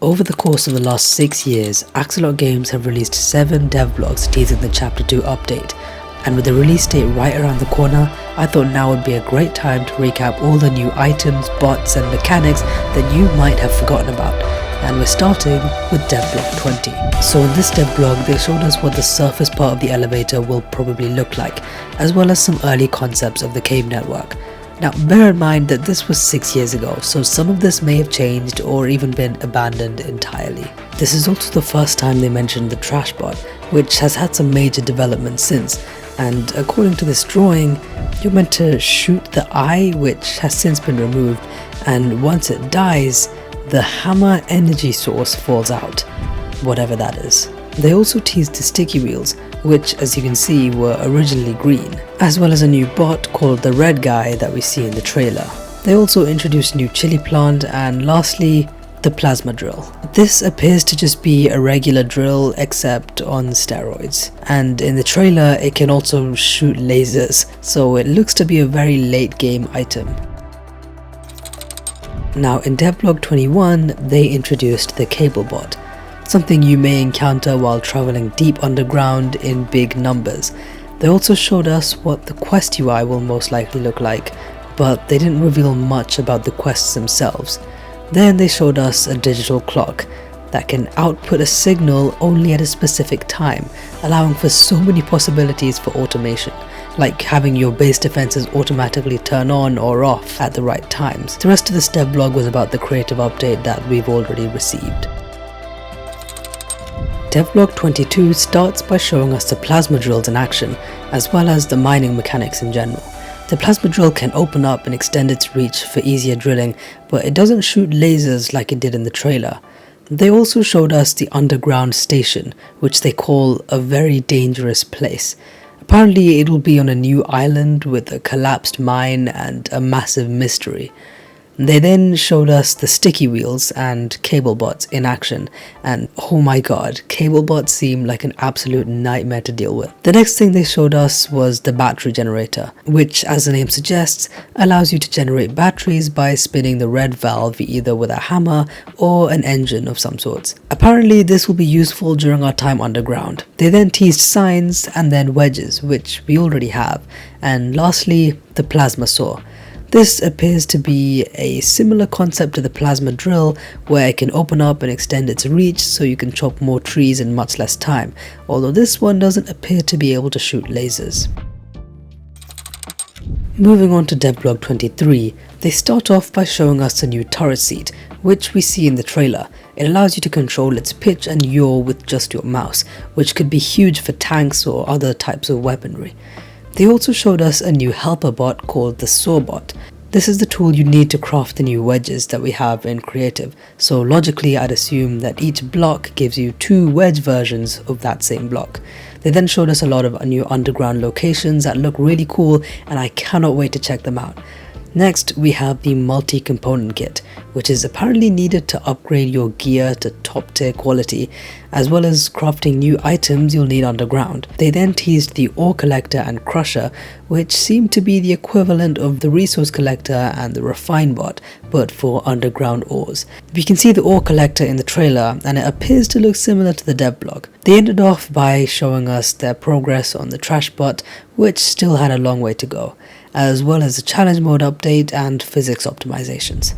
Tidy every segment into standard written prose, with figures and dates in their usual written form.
Over the course of the last 6 years, Axolot Games have released 7 devblogs teasing the Chapter 2 update, and with the release date right around the corner, I thought now would be a great time to recap all the new items, bots and mechanics that you might have forgotten about. And we're starting with Devblog 20. So in this devblog, they showed us what the surface part of the elevator will probably look like, as well as some early concepts of the cave network. Now bear in mind that this was 6 years ago, so some of this may have changed or even been abandoned entirely. This is also the first time they mentioned the trash bot, which has had some major developments since, and according to this drawing, you're meant to shoot the eye, which has since been removed, and once it dies, the hammer energy source falls out, whatever that is. They also teased the sticky wheels, which as you can see were originally green, as well as a new bot called the red guy that we see in the trailer. They also introduced a new chili plant, and lastly, the plasma drill. This appears to just be a regular drill except on steroids, and in the trailer it can also shoot lasers, so it looks to be a very late game item. Now in Devblog 21, they introduced the cable bot, something you may encounter while traveling deep underground in big numbers. They also showed us what the quest UI will most likely look like, but they didn't reveal much about the quests themselves. Then they showed us a digital clock that can output a signal only at a specific time, allowing for so many possibilities for automation, like having your base defenses automatically turn on or off at the right times. The rest of this devblog was about the creative update that we've already received. Devblog 22 starts by showing us the plasma drills in action, as well as the mining mechanics in general. The plasma drill can open up and extend its reach for easier drilling, but it doesn't shoot lasers like it did in the trailer. They also showed us the underground station, which they call a very dangerous place. Apparently it will be on a new island with a collapsed mine and a massive mystery. They then showed us the sticky wheels and cable bots in action, and oh my god, cable bots seem like an absolute nightmare to deal with. The next thing they showed us was the battery generator, which as the name suggests, allows you to generate batteries by spinning the red valve either with a hammer or an engine of some sorts. Apparently this will be useful during our time underground. They then teased signs and then wedges, which we already have, and lastly the plasma saw. This appears to be a similar concept to the plasma drill, where it can open up and extend its reach so you can chop more trees in much less time, although this one doesn't appear to be able to shoot lasers. Moving on to Devblog 23, they start off by showing us a new turret seat, which we see in the trailer. It allows you to control its pitch and yaw with just your mouse, which could be huge for tanks or other types of weaponry. They also showed us a new helper bot called the Saw bot. This is the tool you need to craft the new wedges that we have in creative, so logically I'd assume that each block gives you 2 wedge versions of that same block. They then showed us a lot of new underground locations that look really cool, and I cannot wait to check them out. Next, we have the multi-component kit, which is apparently needed to upgrade your gear to top tier quality, as well as crafting new items you'll need underground. They then teased the ore collector and crusher, which seem to be the equivalent of the resource collector and the refine bot, but for underground ores. We can see the ore collector in the trailer, and it appears to look similar to the devblog. They ended off by showing us their progress on the trash bot, which still had a long way to go, as well as the challenge mode update and physics optimizations.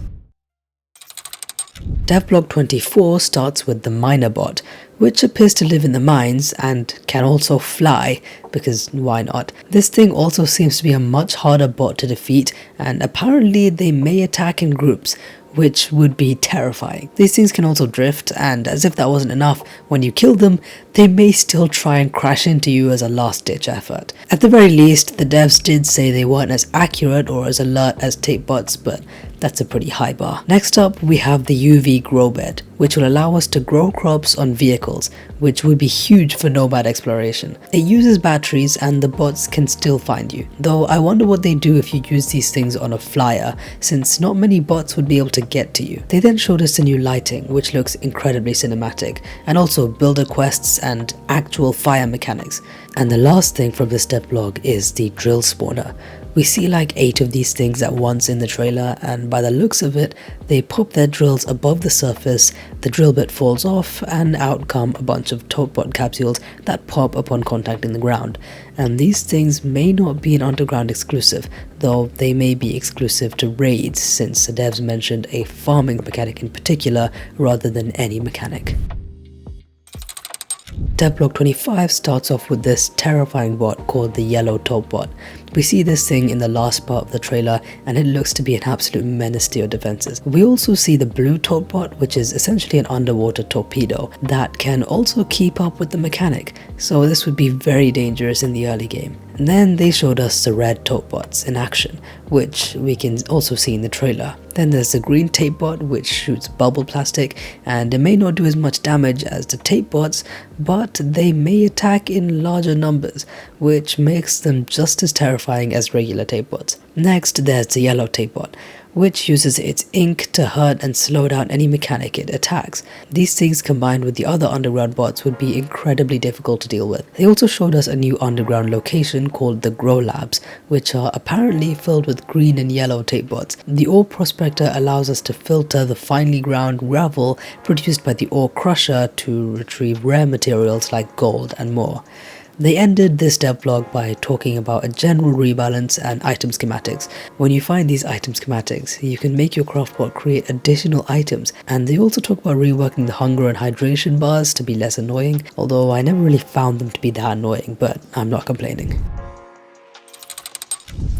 Devblog 24 starts with the miner bot, which appears to live in the mines and can also fly, because why not? This thing also seems to be a much harder bot to defeat, and apparently they may attack in groups, which would be terrifying. These things can also drift, and as if that wasn't enough, when you kill them, they may still try and crash into you as a last-ditch effort. At the very least, the devs did say they weren't as accurate or as alert as tape bots, but that's a pretty high bar. Next up, we have the UV grow bed, which will allow us to grow crops on vehicles, which would be huge for nomad exploration. It uses batteries and the bots can still find you, though I wonder what they do if you use these things on a flyer, since not many bots would be able to get to you. They then showed us the new lighting, which looks incredibly cinematic, and also builder quests and actual fire mechanics. And the last thing from this devblog is the drill spawner, We see like 8 of these things at once in the trailer, and by the looks of it, they pop their drills above the surface, the drill bit falls off, and out come a bunch of Topbot capsules that pop upon contacting the ground. And these things may not be an underground exclusive, though they may be exclusive to raids, since the devs mentioned a farming mechanic in particular rather than any mechanic. Devblog 25 starts off with this terrifying bot called the Yellow Top Bot. We see this thing in the last part of the trailer, and it looks to be an absolute menace to your defenses. We also see the Blue Top Bot, which is essentially an underwater torpedo that can also keep up with the mechanic, so this would be very dangerous in the early game. And then they showed us the Red Top Bots in action, which we can also see in the trailer. Then there's the Green Tape Bot, which shoots bubble plastic, and it may not do as much damage as the Tape Bots, but they may attack in larger numbers, which makes them just as terrifying as regular Tape Bots. Next, there's the Yellow Tape Bot, which uses its ink to hurt and slow down any mechanic it attacks. These things combined with the other underground bots would be incredibly difficult to deal with. They also showed us a new underground location called the Grow Labs, which are apparently filled with green and yellow tape bots. The Ore Prospector allows us to filter the finely ground gravel produced by the Ore Crusher to retrieve rare materials like gold and more. They ended this devlog by talking about a general rebalance and item schematics. When you find these item schematics, you can make your craftbot create additional items, and they also talk about reworking the hunger and hydration bars to be less annoying, although I never really found them to be that annoying, but I'm not complaining.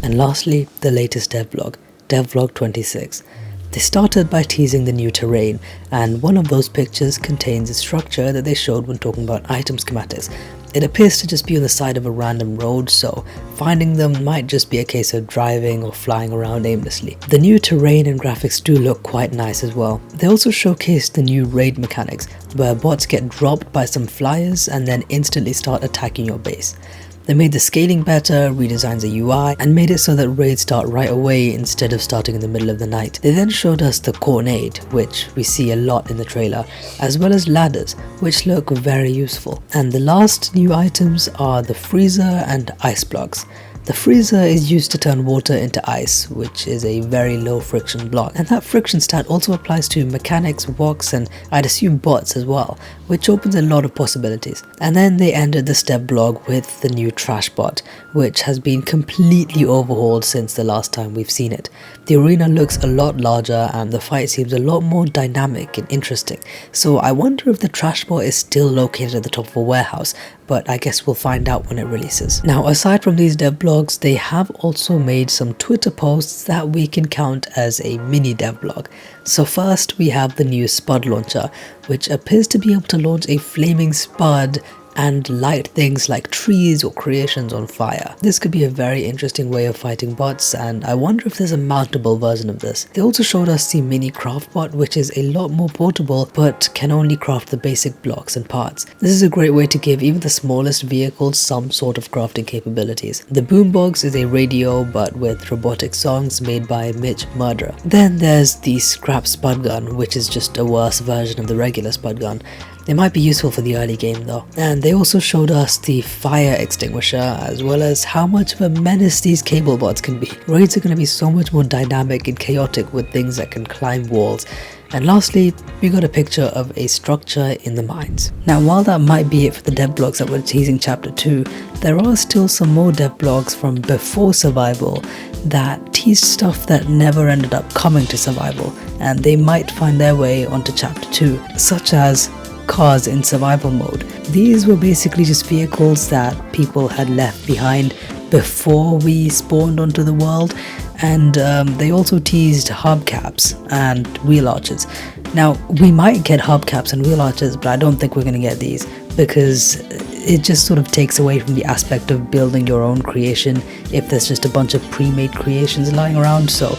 And lastly, the latest devlog, Devblog 26. They started by teasing the new terrain, and one of those pictures contains a structure that they showed when talking about item schematics. It appears to just be on the side of a random road, so finding them might just be a case of driving or flying around aimlessly. The new terrain and graphics do look quite nice as well. They also showcased the new raid mechanics, where bots get dropped by some flyers and then instantly start attacking your base. They made the scaling better, redesigned the UI, and made it so that raids start right away instead of starting in the middle of the night. They then showed us the Cornade, which we see a lot in the trailer, as well as ladders, which look very useful. And the last new items are the Freezer and Ice Blocks. The freezer is used to turn water into ice, which is a very low friction block, and that friction stat also applies to mechanics, walks, and I'd assume bots as well, which opens a lot of possibilities. And then they ended the devlog with the new trash bot, which has been completely overhauled since the last time we've seen it. The arena looks a lot larger and the fight seems a lot more dynamic and interesting, so I wonder if the trash bot is still located at the top of a warehouse, but I guess we'll find out when it releases. Now, aside from these devblogs, they have also made some Twitter posts that we can count as a mini devblog. So first we have the new Spud launcher, which appears to be able to launch a flaming spud and light things like trees or creations on fire. This could be a very interesting way of fighting bots, and I wonder if there's a mountable version of this. They also showed us the mini craft bot, which is a lot more portable but can only craft the basic blocks and parts. This is a great way to give even the smallest vehicles some sort of crafting capabilities. The Boombox is a radio but with robotic songs made by Mitch Murderer. Then there's the Scrap Spud Gun, which is just a worse version of the regular Spud Gun. They might be useful for the early game though. And they also showed us the fire extinguisher, as well as how much of a menace these cable bots can be. Raids are going to be so much more dynamic and chaotic with things that can climb walls. And lastly, we got a picture of a structure in the mines. Now, while that might be it for the devblogs that we're teasing chapter 2, there are still some more devblogs from before survival that teased stuff that never ended up coming to survival, and they might find their way onto chapter 2, such as cars in survival mode. These were basically just vehicles that people had left behind before we spawned onto the world, and they also teased hubcaps and wheel arches. Now, we might get hubcaps and wheel arches, but I don't think we're going to get these, because it just sort of takes away from the aspect of building your own creation if there's just a bunch of pre-made creations lying around. So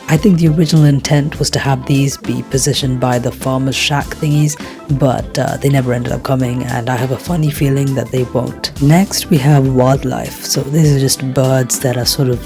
I think the original intent was to have these be positioned by the farmer's shack thingies, but they never ended up coming, and I have a funny feeling that they won't. Next we have wildlife. So these are just birds that are sort of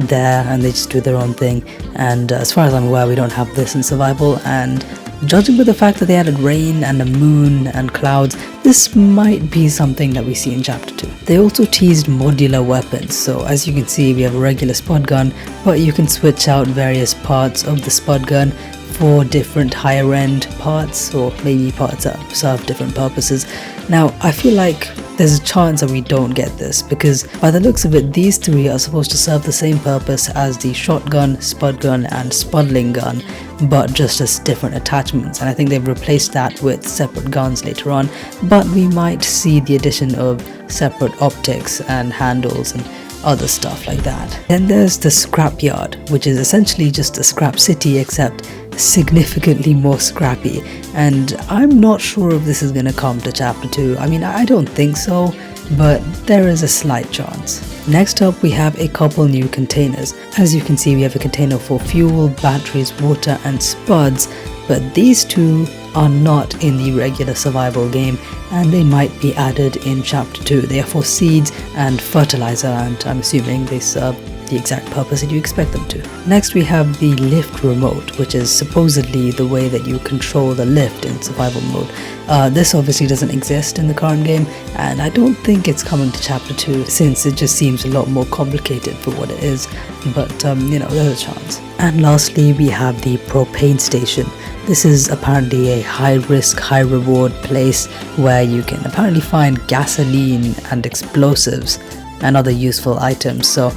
there and they just do their own thing, and as far as I'm aware we don't have this in survival, and judging by the fact that they added rain and a moon and clouds, this might be something that we see in Chapter 2. They also teased modular weapons, so as you can see we have a regular spud gun, but you can switch out various parts of the spud gun for different higher end parts, or maybe parts that serve different purposes. Now I feel like there's a chance that we don't get this, because by the looks of it these three are supposed to serve the same purpose as the shotgun, spud gun and spuddling gun, but just as different attachments, and I think they've replaced that with separate guns later on, but we might see the addition of separate optics and handles and other stuff like that. Then there's the scrapyard, which is essentially just a scrap city except significantly more scrappy, and I'm not sure if this is going to come to Chapter 2. I mean, I don't think so, but there is a slight chance. Next up we have a couple new containers. As you can see we have a container for fuel, batteries, water and spuds, but these two are not in the regular survival game and they might be added in Chapter 2. They are for seeds and fertilizer, and I'm assuming they serve the exact purpose that you expect them to. Next we have the lift remote, which is supposedly the way that you control the lift in survival mode. This obviously doesn't exist in the current game, and I don't think it's coming to Chapter 2 since it just seems a lot more complicated for what it is, but you know, there's a chance. And lastly we have the propane station. This is apparently a high risk, high reward place where you can apparently find gasoline and explosives and other useful items, so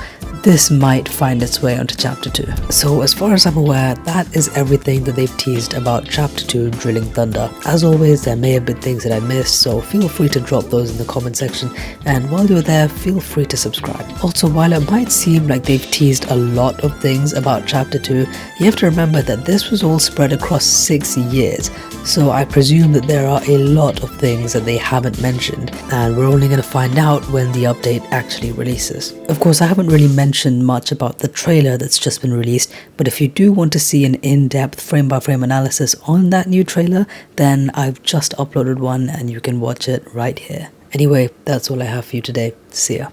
this might find its way onto Chapter 2. So as far as I'm aware, that is everything that they've teased about Chapter 2 Drilling Thunder. As always, there may have been things that I missed, so feel free to drop those in the comment section, and while you're there, feel free to subscribe. Also, while it might seem like they've teased a lot of things about Chapter 2, you have to remember that this was all spread across 6 years, so I presume that there are a lot of things that they haven't mentioned, and we're only going to find out when the update actually releases. Of course, I haven't really mentioned much about the trailer that's just been released, but if you do want to see an in-depth frame-by-frame analysis on that new trailer, then I've just uploaded one and you can watch it right here. Anyway, that's all I have for you today. See ya.